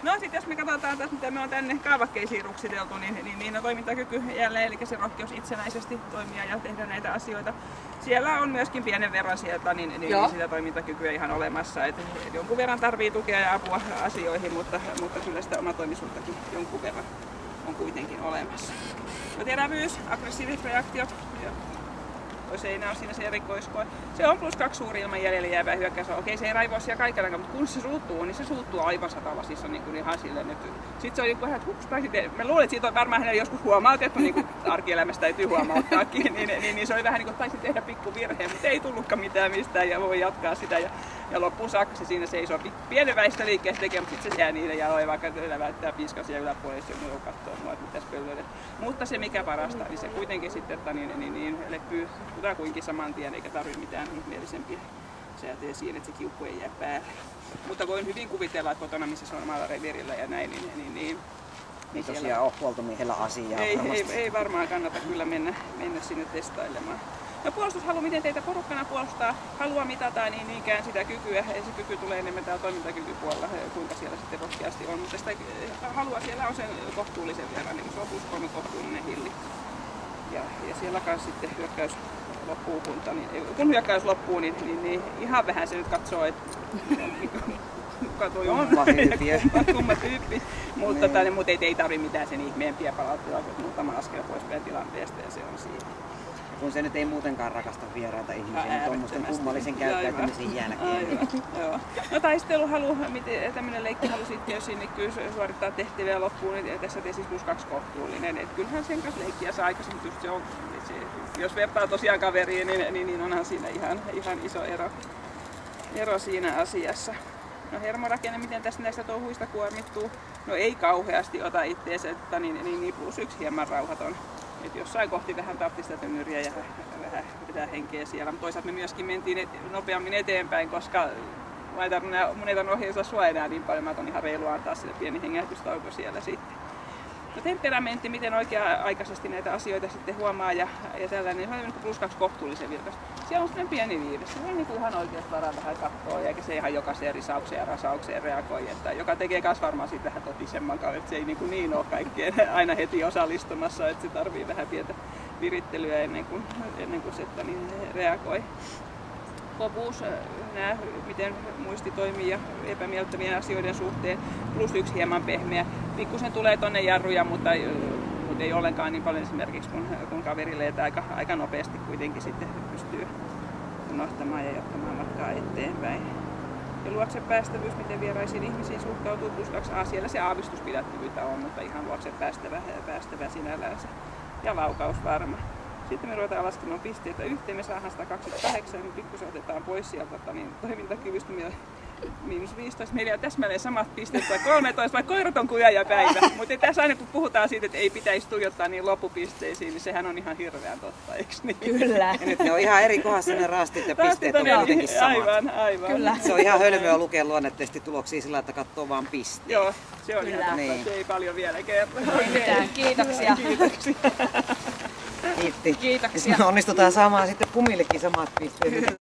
No sitten jos me katsotaan taas, miten me on tänne kaavakkeisiin ruksiteltu, niin toimintakyky jälleen, eli se rohkeus itsenäisesti toimia ja tehdä näitä asioita. Siellä on myöskin pienen verran sieltä niin sitä toimintakykyä ihan olemassa. Et jonkun verran tarvii tukea ja apua asioihin, mutta kyllä sitä omatoimisuuttakin jonkun verran on kuitenkin olemassa. No, terävyys, aggressiiviset reaktiot. Seinä on siinä se erikoiskoe. Se on +2 suuri ilman jäljelle jäävää hyökkäys. Okei, se ei raivoa siellä kaikella, mutta kun se suuttuu, niin se suuttuu aivan satalasissa niin ihan silleen. Sitten se on joku vähän, että hups, mä luulen, että siitä on varmaan hänelle joskus huomautettu, niin kuin arkielämästä täytyy huomauttaakin, niin se oli vähän niin kuin, taisi tehdä pikku virheen, mutta ei tullutkaan mitään mistään ja voi jatkaa sitä. Ja loppuun saakka se siinä seisoo pienen väistöliikkeessä tekee, mutta sitten se jää niille jaloille, vaikka välttää piskasia yläpuolella, jos joku katsoo mua, että mitäs pöllöidet. Mutta se mikä parasta, niin se kuitenkin sitten, että leppyy kutakuinkin saman tien, eikä tarvitse mitään ihmeellisempiä säätöjä siinä, että se kiukku ei jää päälle. Mutta voin hyvin kuvitella, että kotona, missä se on omalla reviirillä ja näin, niin tosiaan on huoltomiehellä asiaa. Ei varmaan kannata kyllä mennä sinne testailemaan. No puolustushalu, miten teitä porukkana puolustaa, halua mitataan, niin niinkään sitä kykyä. Ja se kyky tulee enemmän täällä toimintakykypuolella, kuinka siellä sitten rohkeasti on. Mutta sitä halua siellä on sen kohtuullisen verran, niin se on +3 kohtuullinen hilli. Ja siellä kanssa sitten hyökkäys loppuu, kun hyökkäys loppuu, niin ihan vähän se nyt katsoo, että kuka toi on, kumma tyyppi. Mutta ei tarvitse mitään sen ihmeempiä palauttaa, kun muutama askel poispäin tilanteesta ja se on siinä. Kun se nyt ei muutenkaan rakasta vieraita ihmisiä, niin tuommoisten kummallisen käyttäytymisen jälkeen. Joo. No taisteluhalu, tämmöinen leikkihalu sitten, jos sinne kyllä suorittaa tehtäviä loppuun, niin tässä siis +2 kohtuullinen. Et kyllähän sen kanssa leikkiä saa aikaisemmin, just se on, jos vertaa tosiaan kaveriin, niin onhan siinä ihan iso ero siinä asiassa. No hermorakenne, miten tästä näistä touhuista kuormittuu? No ei kauheasti ota itteensä, että niin +1 hieman rauhaton. Et jossain kohti vähän tappista tynnyriä ja vähän pitää henkeä siellä. Mutta toisaalta me myöskin mentiin nopeammin eteenpäin, koska mun ei tarvitse ohjeistaa sua enää niin paljon. Mä oon ihan reilu antaa sille pieni hengähdystauko siellä sitten. No temperamentti, miten oikea-aikaisesti näitä asioita sitten huomaa ja tällainen, se on +2 kohtuullisen vilkas. Siellä on sitten pieni viive. Se on niin ihan oikeasti varaa vähän katsoa, eikä se ihan jokaiseen risaukseen ja rasaukseen reagoi. Että joka tekee myös varmaan siitä vähän totisemman kautta, että se ei niin ole kaikkeen aina heti osallistumassa, että se tarvii vähän pientä virittelyä ennen kuin se reagoi. Kovuus, miten muisti toimii ja epämiellyttävien asioiden suhteen, +1 hieman pehmeä. Pikkusen tulee tonne jarruja, mutta ei ollenkaan niin paljon esimerkiksi kun kaverille, että aika nopeasti kuitenkin sitten pystyy unohtamaan ja jatkamaan matkaa eteenpäin. Ja luokse päästävyys, miten vieraisiin ihmisiin suhtautuu, +2. Siellä se aavistuspidättyvyyttä on, mutta ihan luokse päästävä sinällänsä. Ja laukaus varma. Sitten me ruvetaan laskemaan pisteitä yhteen, me saadaan 128, niin pikkusen otetaan pois sieltä toimintakyvystä -15. Meillä on täsmälleen samat pisteet vai 13, vai koirat on kuja ja päivä. Mutta tässä aina kun puhutaan siitä, että ei pitäisi tuijottaa niin loppupisteisiin, niin sehän on ihan hirveän totta, eikö niin? Kyllä. Ja nyt ne on ihan eri kohdassa ne rastit ja pisteet on kuitenkin samat. Aivan. Kyllä. Se on ihan hölmöä lukea luonnetestituloksia sillä, että katsoo vaan pisteet. Joo, se on ihan totta. Se ei paljon vielä kertoa. Ei mitään, kiitoksia. Kiitti. Kiitoksia. Onnistutaan saamaan sitten Pumillekin samat pisteet.